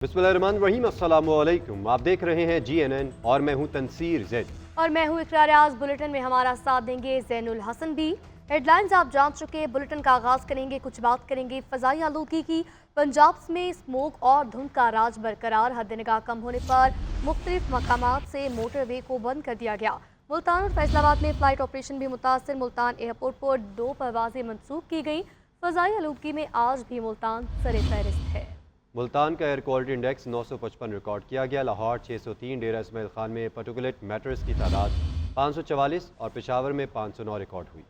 बिस्मिल्लाहिर्रहमानिर्रहीम, अस्सलामु अलैकुम। आप देख रहे हैं GNN और मैं हूं तनसीर ज़ैद। और मैं हूं इकरार। आज बुलेटिन में हमारा साथ देंगे ज़ैनुल हसन भी। हेडलाइंस आप जान चुके। बुलेटिन का आगाज करेंगे, कुछ बात करेंगे फ़ज़ाई आलूदगी की। पंजाब में स्मोक और धुंध का राज बरकरार। हद निगाह कम होने पर मुख्तलिफ मकामात से मोटरवे को बंद कर दिया गया। मुल्तान और फैसलाबाद में फ़्लाइट ऑपरेशन भी मुतासर। मुल्तान एयरपोर्ट पर 2 परवाजें मनसूख की गई। फ़ज़ाई आलूदगी में आज भी मुल्तान सरे फहरिस्त है। मुल्तान का एयर क्वालिटी इंडेक्स 955 रिकॉर्ड किया गया। लाहौर 603, डेरा इस्माइल खान में पार्टिकुलेट मैटर्स की तादाद 544 और पेशावर में 509 रिकॉर्ड हुई।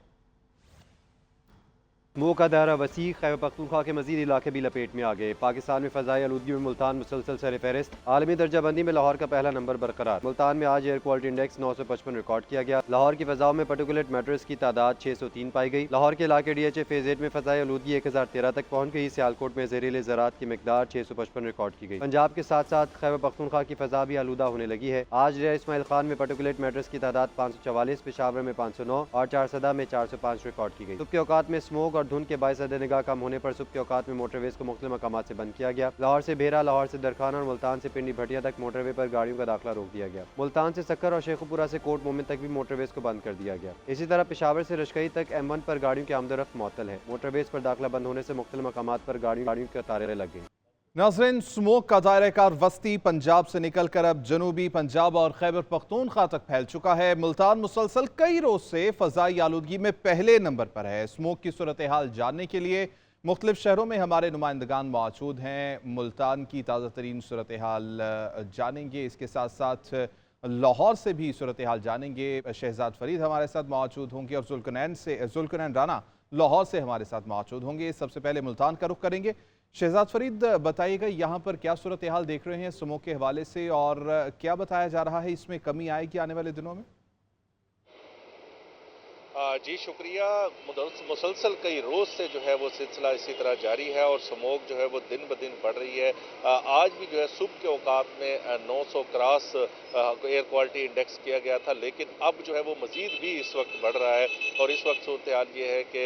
स्मोक का दायरा वसी। खैबर पख्तूनख्वा के मजीद इलाके भी लपेट में आ गए। पाकिस्तान में फ़ज़ाई आलूदगी में मुल्तान मुसलसल सर फहरिस्त। आलमी दर्जाबंदी में लाहौर का पहला नंबर बरकरार। मुल्तान में आज एयर क्वालिटी इंडेक्स 955 रिकॉर्ड किया गया। लाहौर की फ़ज़ाओं में पार्टिकुलेट मैटर्स की तादाद 603 पाई गई। लाहौर के इलाके DHA फेज 8 में फ़ज़ाई आलूदगी 1013 तक पहुँच गई। सियालकोट में ज़हरीले ज़रात की मिकदार 655 रिकॉर्ड की गई। पंजाब के साथ साथ खैबर पख्तूनख्वा की फ़ज़ा भी आलूदा होने लगी है। आज डेरा इस्माइल खान में पार्टिकुलेट मैटर्स की तादाद 544, पेशावर में 509 और चारसदा में 405 रिकॉर्ड की गई। सुबह के औकात में स्मोक और धुंध के बायस निगाह कम होने पर सुबह के औकात में मोटरवेज को मुख्तलिफ मकामात से बंद किया गया। लाहौर से भेरा, लाहौर से दरखाना और मुल्तान से पिंडी भटिया तक मोटरवे पर गाड़ियों का दाखिला रोक दिया गया। मुल्तान से सक्कर और शेखुपुरा से कोट मोमिन तक भी मोटरवेज को बंद कर दिया गया। इसी तरह पेशावर से रशकई तक M1 पर गाड़ियों की आमदोरफ्त मुअत्तल है। मोटरवेज पर दाखिला बंद होने से मुख्तलिफ मकामात पर गाड़ियों की कतारें लग गई। नाज़रीन, स्मोक का दायरा कार वस्ती पंजाब से निकल कर अब जनूबी पंजाब और खैबर पख्तूनख्वा तक फैल चुका है। मुल्तान मुसलसल कई रोज से फ़ज़ाई आलूदगी में पहले नंबर पर है। स्मोक की सूरत हाल जानने के लिए मुख्तलिफ शहरों में हमारे नुमाइंदगान मौजूद हैं। मुल्तान की ताज़ा तरीन सूरत हाल जानेंगे। इसके साथ साथ लाहौर से भी सूरत हाल जानेंगे। शहजाद फरीद हमारे साथ मौजूद होंगे और जुल्कनैन राना लाहौर से हमारे साथ मौजूद होंगे। सबसे पहले मुल्तान का रुख करेंगे। शहजाद फरीद, बताइएगा यहाँ पर क्या सूरत हाल देख रहे हैं स्मोक के हवाले से, और क्या बताया जा रहा है इसमें कमी आएगी आने वाले दिनों में? जी शुक्रिया। मुसलसल कई रोज़ से जो है वो सिलसिला इसी तरह जारी है और स्मोक जो है वो दिन ब दिन बढ़ रही है। आज भी जो है सुबह के औकात में 900 क्रॉस एयर क्वालिटी इंडेक्स किया गया था, लेकिन अब जो है वो मज़ीद भी इस वक्त बढ़ रहा है। और इस वक्त सूरत हाल ये है कि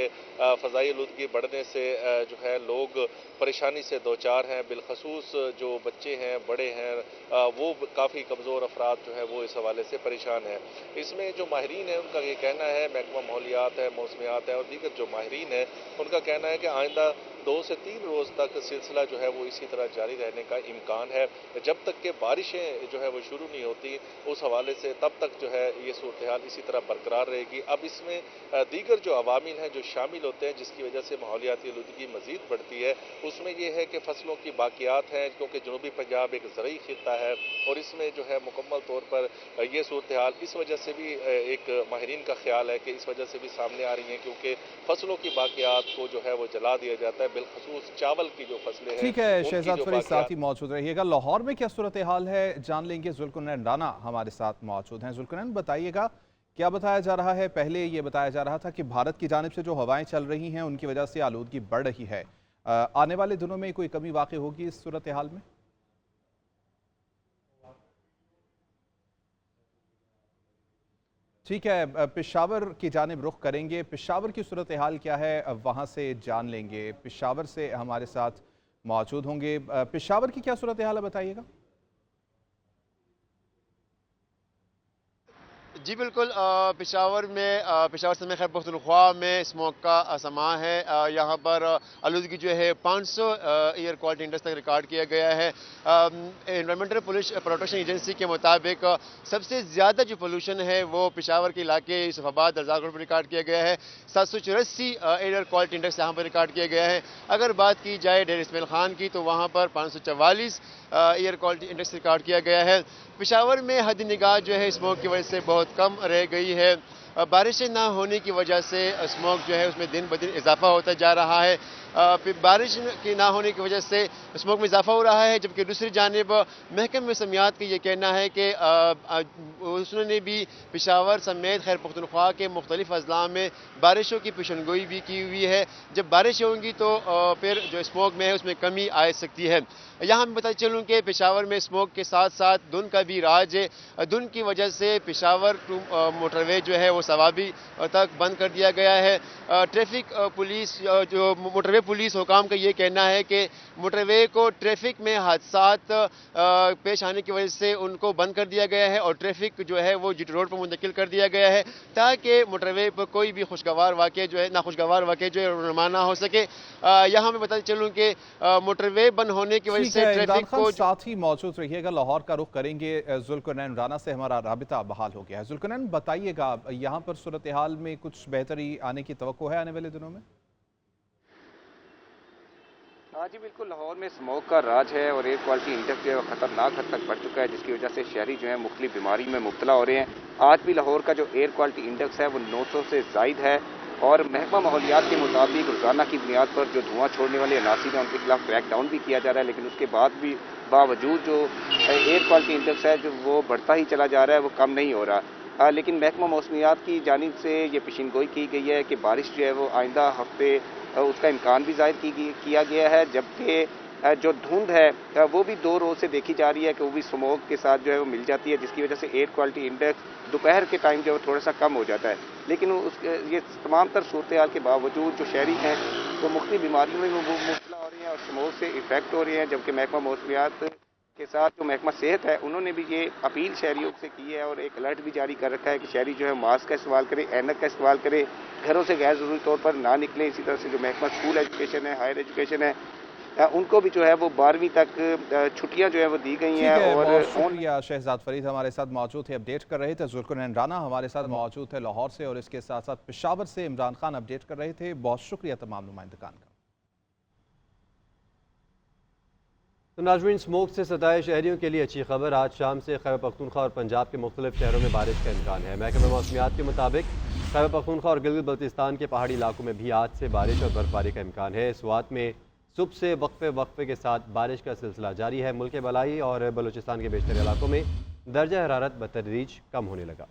फ़ज़ाई आलूदगी बढ़ने से जो है लोग परेशानी से दो चार हैं। बिलखसूस जो बच्चे हैं, बड़े हैं, वो काफ़ी कमज़ोर अफराद जो है वो इस हवाले से परेशान हैं। इसमें जो माहिरीन है उनका ये कहना है, महकमा माहौलियात है, मौसमियात है और दीगर जो माहिरीन है उनका कहना है कि आइंदा 2 से 3 रोज़ तक सिलसिला जो है वो इसी तरह जारी रहने का इम्कान है। जब तक कि बारिशें जो है वो शुरू नहीं होती, उस हवाले से तब तक जो है ये सूरत हाल इसी तरह बरकरार रहेगी। अब इसमें दीगर जो अवामिल हैं जो शामिल होते हैं जिसकी वजह से माहौलियाती आलूदगी मज़ीद बढ़ती है, उसमें यह है कि फसलों की बाकियात हैं, क्योंकि जनूबी पंजाब एक ज़रई खित्ता है और इसमें जो है मुकम्मल तौर पर ये सूरत हाल इस वजह से भी एक माहिरीन का ख्याल है कि इस वजह से भी सामने आ रही हैं, क्योंकि फसलों की बाकियात को जो है वो जला दिया जाता है, बिलखसूस चावल की जो फसलें हैं। ठीक है, शहजाद फरीद साथ ही मौजूद रहिएगा। लाहौर में क्या सूरत हाल है जान लेंगे। जुल्कनैन राना हमारे साथ मौजूद हैं। जुल्कनैन, बताइएगा क्या बताया जा रहा है? पहले ये बताया जा रहा था कि भारत की जानिब से जो हवाएं चल रही हैं उनकी वजह से आलूदगी बढ़ रही है। आने वाले दिनों में कोई कमी वाक़ई होगी इस सूरत हाल में? ठीक है, पेशावर की जानिब रुख करेंगे। पेशावर की सूरत हाल क्या है वहाँ से जान लेंगे। पेशावर से हमारे साथ मौजूद होंगे। पेशावर की क्या सूरत हाल है बताइएगा। जी बिल्कुल, पेशावर समय खैबर पख्तूनख्वा में स्मोक का समा है। यहाँ पर आलूदगी जो है 500 एयर क्वालिटी इंडेक्स तक रिकॉर्ड किया गया है। एनवायरमेंटल प्रोटेक्शन एजेंसी के मुताबिक सबसे ज़्यादा जो पोल्यूशन है वो पेशावर के इलाके यूसुफाबाद रज़ाकोट पर रिकॉर्ड किया गया है। 784 एयर क्वालिटी इंडेक्स यहाँ पर रिकॉर्ड किया गया है। अगर बात की जाए डेरा इस्माइल खान की तो वहाँ पर 544 एयर क्वालिटी इंडेक्स रिकॉर्ड किया गया है। पेशावर में हद निगाह जो है स्मोक की वजह से बहुत कम रह गई है। बारिशें ना होने की वजह से स्मोक जो है उसमें दिन ब दिन इजाफा होता जा रहा है। बारिश की ना होने की वजह से स्मोक में इजाफा हो रहा है, जबकि दूसरी जानिब महकमे मौसमियात का ये कहना है कि उसने भी पेशावर समेत खैबर पख्तूनख्वा के मुख्तलिफ अजला में बारिशों की पेशनगोई भी की हुई है। जब बारिश होंगी तो फिर जो स्मोक में है उसमें कमी आ सकती है। यहाँ मैं बताते चलूँ कि पेशावर में स्मोक के साथ साथ धुंध का भी राज है। धुंध की वजह से पेशावर टू मोटरवे जो है वो सवाबी तक बंद कर दिया गया है। ट्रैफिक पुलिस जो मोटरवे پولیس حکام کا یہ کہنا ہے کہ موٹر وے کو ٹریفک میں حادثات پیش آنے کی وجہ سے ان کو بند کر دیا گیا ہے اور ٹریفک جو ہے وہ روڈ پر منتقل کر دیا گیا ہے تاکہ موٹر وے پر کوئی بھی خوشگوار واقعہ جو ہے ناخوشگوار واقعہ جو ہے رونما نہ ہو سکے۔ یہاں میں بتاتے چلوں کہ موٹر وے بند ہونے کی وجہ سے ٹریفک کو ساتھ ہی موجود رہیے گا، لاہور کا رخ کریں گے، ذوالقرنین رانا سے ہمارا رابطہ بحال ہو گیا ہے۔ ذوالقرنین بتائیے گا یہاں پر صورتحال میں کچھ بہتری آنے کی توقع ہے آنے والے دنوں میں؟ ہاں جی بالکل، لاہور میں اسموک کا راج ہے اور ایئر کوالٹی انڈیکس جو ہے خطرناک حد تک بڑھ چکا ہے، جس کی وجہ سے شہری جو ہیں مختلف بیماری میں مبتلا ہو رہے ہیں۔ آج بھی لاہور کا جو ایئر کوالٹی انڈیکس ہے وہ 900 سے زائد ہے اور محکمہ ماحولیات کے مطابق روزانہ کی بنیاد پر جو دھواں چھوڑنے والے عناصر ہیں ان کے خلاف کریک ڈاؤن بھی کیا جا رہا ہے، لیکن اس کے بعد بھی باوجود جو ایئر کوالٹی انڈیکس ہے جو وہ بڑھتا ہی چلا جا رہا ہے، وہ کم نہیں ہو رہا۔ لیکن محکمہ موسمیات کی جانب سے یہ پیشین گوئی کی گئی ہے کہ بارش جو ہے وہ آئندہ ہفتے اس کا امکان بھی ظاہر کیا گیا ہے، جبکہ جو دھند ہے وہ بھی 2 روز سے دیکھی جا رہی ہے کہ وہ بھی اسموک کے ساتھ جو ہے وہ مل جاتی ہے، جس کی وجہ سے ایئر کوالٹی انڈیکس دوپہر کے ٹائم جو ہے وہ تھوڑا سا کم ہو جاتا ہے۔ لیکن یہ تمام تر صورتحال کے باوجود جو شہری ہیں وہ مختلف بیماریوں میں مبتلا ہو رہے ہیں اور اسموک سے افیکٹ ہو رہے ہیں، جبکہ محکمہ موسمیات کے ساتھ جو محکمہ صحت ہے انہوں نے بھی یہ اپیل شہریوں سے کی ہے اور ایک الرٹ بھی جاری کر رکھا ہے کہ شہری جو ہے ماسک کا استعمال کرے، اینک کا استعمال کرے، گھروں سے غیر ضروری طور پر نہ نکلیں۔ اسی طرح سے جو محکمہ اسکول ایجوکیشن ہے، ہائر ایجوکیشن ہے، ان کو بھی جو ہے وہ 12ویں تک چھٹیاں جو ہے وہ دی گئی ہیں۔ اور بہت شکریہ شہزاد فرید ہمارے ساتھ موجود تھے، اپڈیٹ کر رہے تھے۔ ذوالقرنین رانا ہمارے ساتھ موجود تھے لاہور سے اور اس کے ساتھ ساتھ پشاور سے عمران خان اپڈیٹ کر رہے تھے۔ بہت شکریہ تمام نمائندگان کا۔ تو ناظرین، اسموک سے ستائے شہریوں کے لیے اچھی خبر، آج شام سے خیبر پختونخوا اور پنجاب کے مختلف شہروں میں بارش کا امکان ہے۔ محکمہ موسمیات کے مطابق خیبر پختونخوا اور گلگت بلتستان کے پہاڑی علاقوں میں بھی آج سے بارش اور برفباری کا امکان ہے۔ سوات میں صبح سے وقفے کے ساتھ بارش کا سلسلہ جاری ہے۔ ملک کے بالائی اور بلوچستان کے بیشتر علاقوں میں درجہ حرارت بتدریج کم ہونے لگا۔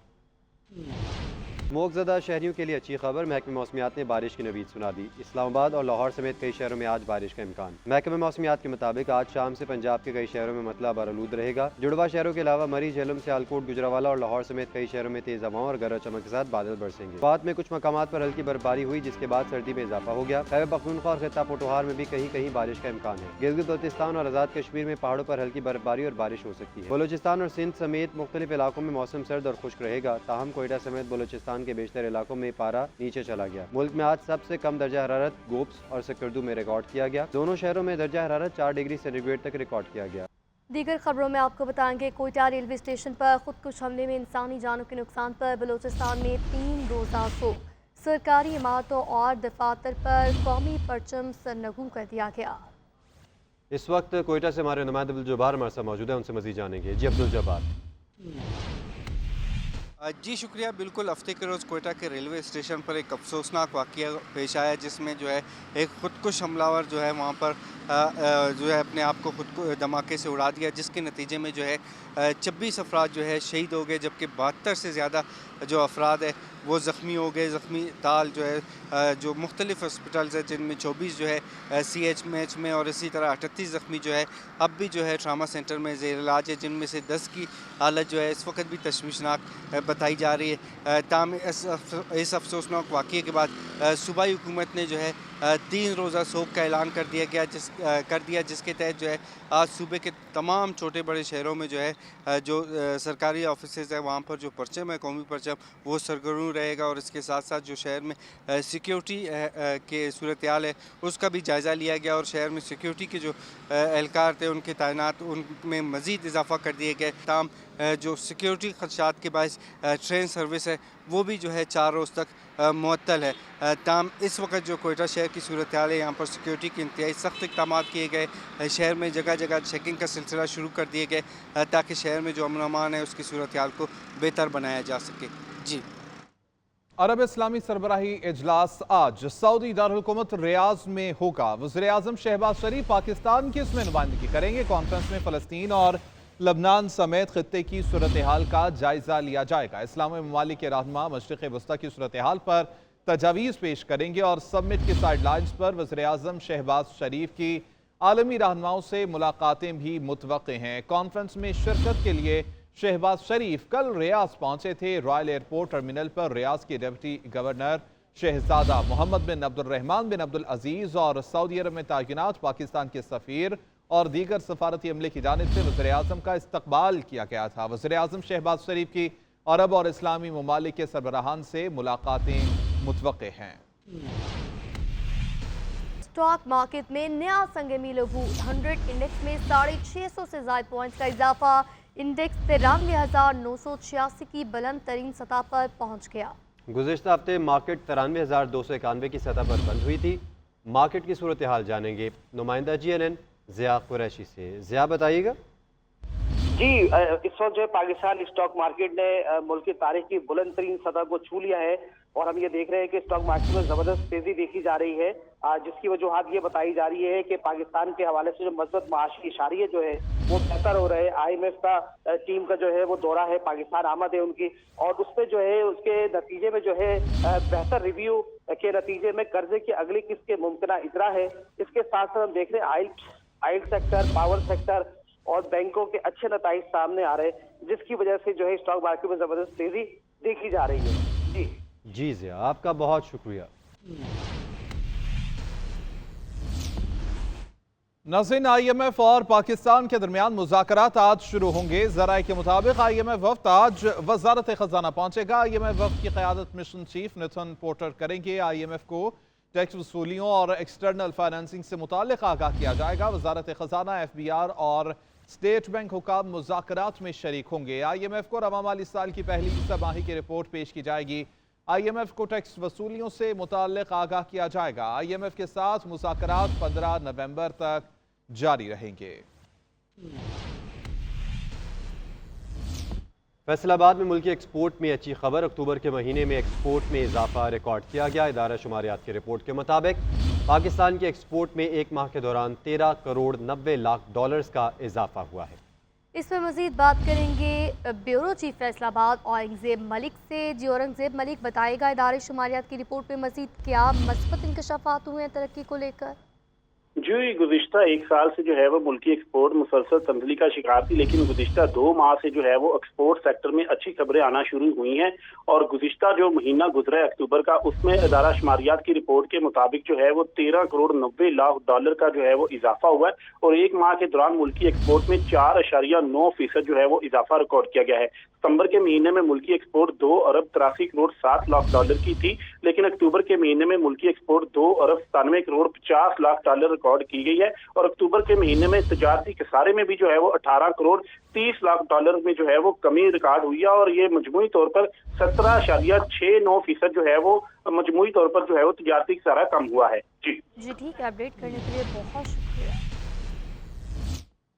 اسموک زدہ شہریوں کے لیے اچھی خبر، محکمہ موسمیات نے بارش کی نوید سنا دی۔ اسلام آباد اور لاہور سمیت کئی شہروں میں آج بارش کا امکان۔ محکمہ موسمیات کے مطابق آج شام سے پنجاب کے کئی شہروں میں مطلع بارآلود رہے گا۔ جڑواں شہروں کے علاوہ مری، جہلم، سیالکوٹ، گجرانوالہ اور لاہور سمیت کئی شہروں میں تیز ہوائیں اور گرج چمک کے ساتھ بادل برسیں گے۔ بعد میں کچھ مقامات پر ہلکی برفباری ہوئی، جس کے بعد سردی میں اضافہ ہو گیا۔ خیبر پختونخوا اور خطہ پوٹوہار میں بھی کہیں کہیں بارش کا امکان ہے۔ گلگت بلتستان اور آزاد کشمیر میں پہاڑوں پر ہلکی برفباری اور بارش ہو سکتی ہے۔ بلوچستان اور سندھ سمیت مختلف علاقوں میں موسم سرد اور خشک رہے گا، تاہم کوئٹہ سمیت بلوچستان کے بیشتر علاقوں میں پارا نیچے چلا گیا۔ ملک میں آج سب سے کم درجہ حرارت گوپس اور سکردو میں ریکارڈ کیا گیا۔ دونوں شہروں میں درجہ حرارت 4 ڈگری سینٹی گریڈ تک ریکارڈ کیا گیا۔ دیگر خبروں میں آپ کو بتائیں گے کوئٹہ ریلوے اسٹیشن پر خودکش حملے میں انسانی جانوں کے نقصان پر بلوچستان میں 3 روزہ سوگ، سرکاری عمارتوں اور دفاتر پر قومی پرچم سرنگوں کر دیا گیا۔ اس وقت کوئٹہ سے ہمارے نمائندہ عبدالجبار ہمارے ساتھ موجود ہیں، ان سے مزید جانیں گے۔ جی عبدالجبار۔ جی شکریہ، بالکل ہفتے کے روز کوئٹہ کے ریلوے اسٹیشن پر ایک افسوسناک واقعہ پیش آیا، جس میں جو ہے ایک خودکش حملہ آور جو ہے وہاں پر جو ہے اپنے آپ کو خود کو دھماکے سے اڑا دیا، جس کے نتیجے میں جو ہے 26 افراد جو ہے شہید ہو گئے، جبکہ 72 سے زیادہ جو افراد ہے وہ زخمی ہو گئے۔ زخمی تال جو ہے جو مختلف ہسپتالز ہیں، جن میں 24 جو ہے CH میں اور اسی طرح 38 زخمی جو ہے اب بھی جو ہے ٹراما سینٹر میں زیر علاج ہے، جن میں سے 10 کی حالت جو ہے اس وقت بھی تشویشناک بتائی جا رہی ہے۔ تاہم اس افسوسناک واقعے کے بعد صوبائی حکومت نے جو ہے 3 روزہ سوگ کا اعلان کر دیا، جس کے تحت جو ہے آج صوبے کے تمام چھوٹے بڑے شہروں میں جو ہے جو سرکاری آفیسز ہیں وہاں پر جو پرچم ہے، قومی پرچم، وہ سرگرم رہے گا، اور اس کے ساتھ ساتھ جو شہر میں سیکیورٹی کے صورتحال ہے اس کا بھی جائزہ لیا گیا، اور شہر میں سیکیورٹی کے جو اہلکار تھے ان کے تعینات ان میں مزید اضافہ کر دیے گئے۔ تاہم جو سیکیورٹی خدشات کے باعث ٹرین سروس ہے وہ بھی جو ہے 4 روز تک معطل ہے۔ تاہم اس وقت جو کوئٹہ شہر کی صورتحال ہے، یہاں پر سیکیورٹی کے انتہائی سخت اقدامات کیے گئے، شہر میں جگہ جگہ چیکنگ کا سلسلہ شروع کر دیے گئے تاکہ شہر میں جو امن و امان ہے اس کی صورتحال کو بہتر بنایا جا سکے۔ جی عرب اسلامی سربراہی اجلاس آج سعودی دارالحکومت ریاض میں ہوگا۔ وزیر اعظم شہباز شریف پاکستان کی اس میں نمائندگی کریں گے۔ کانفرنس میں فلسطین اور لبنان سمیت خطے کی صورتحال کا جائزہ لیا جائے گا۔ اسلامی ممالک کے رہنما مشرق وسطیٰ کی صورتحال پر تجاویز پیش کریں گے، اور سمٹ کے سائیڈ لائنز پر وزیر اعظم شہباز شریف کی عالمی رہنماؤں سے ملاقاتیں بھی متوقع ہیں۔ کانفرنس میں شرکت کے لیے شہباز شریف کل ریاض پہنچے تھے۔ رائل ایئرپورٹ ٹرمینل پر ریاض کے ڈپٹی گورنر शहजादा मोहम्मद बिन अब्दुलरहमान बिन अब्दुल अजीज और सऊदी अरब में तैनात पाकिस्तान के सफ़ीर और दीगर सफारती अमले की जानिब से वज़ीर आज़म का इस्तकबाल किया गया था। वज़ीर आज़म शहबाज शरीफ की अरब और इस्लामी ममालिक के सरबराहान से मुलाकातें मुतवक्के हैं। स्टॉक मार्केट में नया संग मील अबूर, 100 इंडेक्स में 650 से ज़ायद पॉइंट्स का इजाफा। इंडेक्स 93,986 की बुलंद तरीन सतह पर पहुंच गया। गुज़िश्ता हफ्ते मार्केट 93,291 की सतह पर बंद हुई थी। मार्केट की सूरत हाल जानेंगे नुमाइंदा GNN ज़िया कुरैशी से। ज़िया बताइएगा। जी, इस वक्त जो है पाकिस्तान स्टॉक मार्केट ने मुल्क की तारीख की बुलंद तरीन सतह को छू लिया है और हम ये देख रहे हैं कि स्टॉक मार्केट में जबरदस्त तेजी देखी जा रही है, जिसकी वजूहात ये बताई जा रही है कि पाकिस्तान के हवाले से जो मजबूत माशी इशारे जो है वो बेहतर हो रहे हैं। IMF का टीम का जो है वो दौरा है, पाकिस्तान आमद है उनकी, और उसपे जो है उसके नतीजे में जो है बेहतर रिव्यू के नतीजे में कर्जे की अगली किस्त के मुमकिन इजरा है। इसके साथ साथ हम देख रहे हैं ऑयल सेक्टर, पावर सेक्टर और बैंकों के अच्छे नताइज सामने आ रहे हैं, जिसकी वजह से जो है स्टॉक मार्केट में जबरदस्त तेजी देखी जा रही है। जी ज़िया, आपका बहुत शुक्रिया। नाज़रीन, IMF और पाकिस्तान के दरमियान मुज़ाकरात आज शुरू होंगे। ज़राए के मुताबिक IMF वफ़द आज वज़ारत ख़ज़ाना पहुंचेगा। IMF वफ़द की क़यादत मिशन चीफ निथन पोर्टर करेंगे। IMF को टैक्स वसूलियों और एक्सटर्नल फाइनेंसिंग से मुताल्लिक़ आगाह किया जाएगा। वज़ारत ख़ज़ाना, FBR और स्टेट बैंक हुकाम मुज़ाकरात में शरीक होंगे। IMF को रवा माली साल की पहली तिमाही की रिपोर्ट पेश की जाएगी। IMF को टैक्स वसूलियों से मुताल्लिक़ आगाह किया जाएगा। IMF के साथ मुज़ाकरात 15 नवंबर तक जारी रहेंगे। फैसलाबाद में मुल्की एक्सपोर्ट में अच्छी खबर। अक्टूबर के महीने में एक्सपोर्ट में इजाफा रिकॉर्ड किया गया। इदारा शुमारियात की रिपोर्ट के मुताबिक पाकिस्तान के एक्सपोर्ट में एक माह के दौरान 13 करोड़ 90 लाख डॉलर्स का इजाफा हुआ है। इसमें मजीद बात करेंगे ब्यूरो चीफ फैसलाबाद औरंगजेब मलिक से। जी औरंगजेब मलिक, बताएगा इदारे शुमारियात की रिपोर्ट में मजीद क्या मस्बत इंकशाफात हुए हैं तरक्की को लेकर? जी, गुज़िश्ता एक साल से जो है वो मुल्की एक्सपोर्ट मुसलसल तंबली का शिकार थी, लेकिन गुज़िश्ता 2 माह से जो है वो एक्सपोर्ट सेक्टर में अच्छी खबरें आना शुरू हुई हैं। और गुज़िश्ता जो महीना गुजरा है अक्टूबर का, उसमें इदारा शुमारियात की रिपोर्ट के मुताबिक जो है वो 13 करोड़ 90 लाख डॉलर का जो है वो इजाफा हुआ है और एक माह के दौरान मुल्की एक्सपोर्ट में 4.9% जो है वो इजाफा रिकॉर्ड किया गया है। सितंबर के महीने में मुल्की एक्सपोर्ट 2 अरब 83 करोड़ 7 लाख डॉलर की थी, लेकिन अक्टूबर के महीने में मुल्की एक्सपोर्ट 2 अरब 97 करोड़ 50 लाख डॉलर रिकॉर्ड की गई है। और अक्टूबर के महीने में तजारती खसारे में भी जो है वो 18 करोड़ 30 लाख डॉलर में जो है वो कमी रिकॉर्ड हुई है और ये मजमूई तौर पर 17.69% जो है वो मजमूई तौर पर जो है वो तजारती खसारा कम हुआ है। जी ठीक है, अपडेट करने के लिए बहुत शुक्रिया।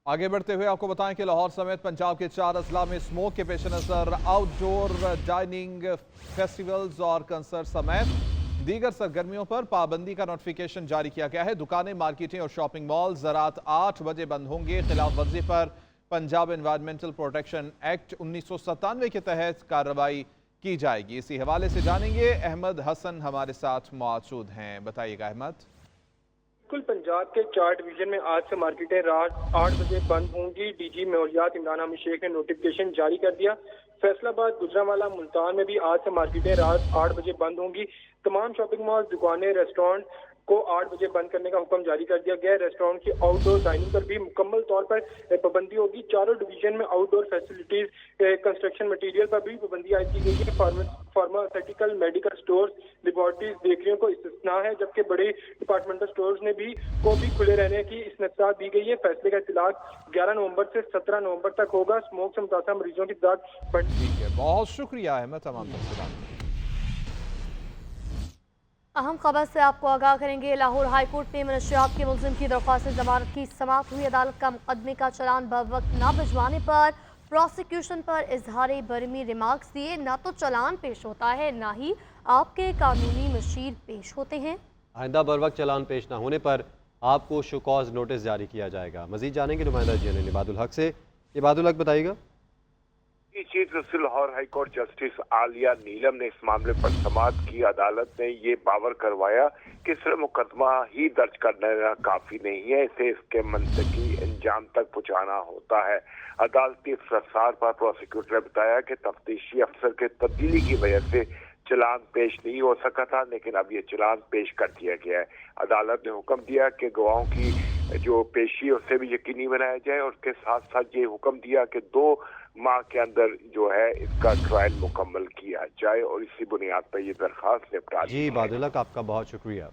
आगे बढ़ते हुए आपको बताएं कि लाहौर समेत पंजाब के 4 अजला में स्मोक के पेश नज़र आउटडोर डाइनिंग, फेस्टिवल्स और कंसर्ट समेत दीगर सरगर्मियों पर पाबंदी का नोटिफिकेशन जारी किया गया है। दुकानें, मार्केटें और शॉपिंग मॉल रात 8 बजे बंद होंगे। खिलाफ वर्जी पर पंजाब एनवायरमेंटल प्रोटेक्शन एक्ट 1997 के तहत कार्रवाई की जाएगी। इसी हवाले से जानेंगे, अहमद हसन हमारे साथ मौजूद हैं। बताइएगा अहमद। बिल्कुल, पंजाब के 4 डिवीजन में आज से मार्केटें रात 8 बजे बंद होंगी। DG माहौलियात इमरान हामिद शेख ने नोटिफिकेशन जारी कर दिया। फैसलाबाद, गुजरांवाला, मुल्तान में भी आज से मार्केटें रात 8 बजे बंद होंगी। तमाम शॉपिंग मॉल, दुकानें, रेस्टोरेंट को 8 बजे बंद करने का हुक्म जारी कर दिया गया है। रेस्टोरेंट की आउटडोर डाइनिंग पर भी मुकम्मल तौर पर पाबंदी होगी। चारों डिवीजन में आउटडोर फैसिलिटीज, कंस्ट्रक्शन मटीरियल पर भी पाबंदी आयद की गई है। फार्मास्यूटिकल, मेडिकल स्टोर्स, लेबॉर्ट्रीज, बेकरियों को इस्तिस्ना है, जबकि बड़े डिपार्टमेंटल स्टोर्स ने भी खुले रहने की इस्तिनात दी गई है। फैसले का इतलाक 11 नवंबर से 17 नवंबर तक होगा। स्मोक से मुतासर मरीजों की तादाद बढ़। ठीक है, बहुत शुक्रिया अहमद तमाम तफसीलात। अहम खबर से आपको आगाह करेंगे। लाहौर हाई कोर्ट में मनशियात के मुलजिम की दरख्वास्त जमानत की समाअत हुई। अदालत का मुकदमे का चालान बवक्त न भिजवाने पर प्रोसिक्यूशन पर इजहार बरमी रिमार्क्स दिए। ना तो चालान पेश होता है, ना ही आपके कानूनी मशीर पेश होते हैं। आइंदा बर वक्त चालान पेश न होने पर आपको शोकॉज नोटिस जारी किया जाएगा। मजीद जानेंगे नुमाइंदा GNN इबादुल हक से। इबादुल हक, बताइएगा। Chief justice Lahore high court justice Aliya Neelam ने इस मामले पर समाअत की। अदालत ने ये बावर करवाया कि सिर्फ मुकदमा ही दर्ज करना काफी नहीं है, इसे इसके मंतकी अंजाम तक पहुंचाना होता है। अदालती इफ्तार पर प्रोसिक्यूटर ने बताया कि तफ्तीशी अफसर के तब्दीली की वजह से चलान पेश नहीं हो सका था, लेकिन अब ये चलान पेश कर दिया गया है। अदालत ने हुक्म दिया कि गवाहों की जो पेशी है उससे भी यकीनी बनाया जाए, और उसके साथ साथ ये हुक्म दिया कि 2 माह के अंदर जो है इसका ट्रायल मुकम्मल किया जाए, और इसी बुनियाद पर ये दरखास्त निपटा दी जी है। बादल हक, आपका बहुत शुक्रिया।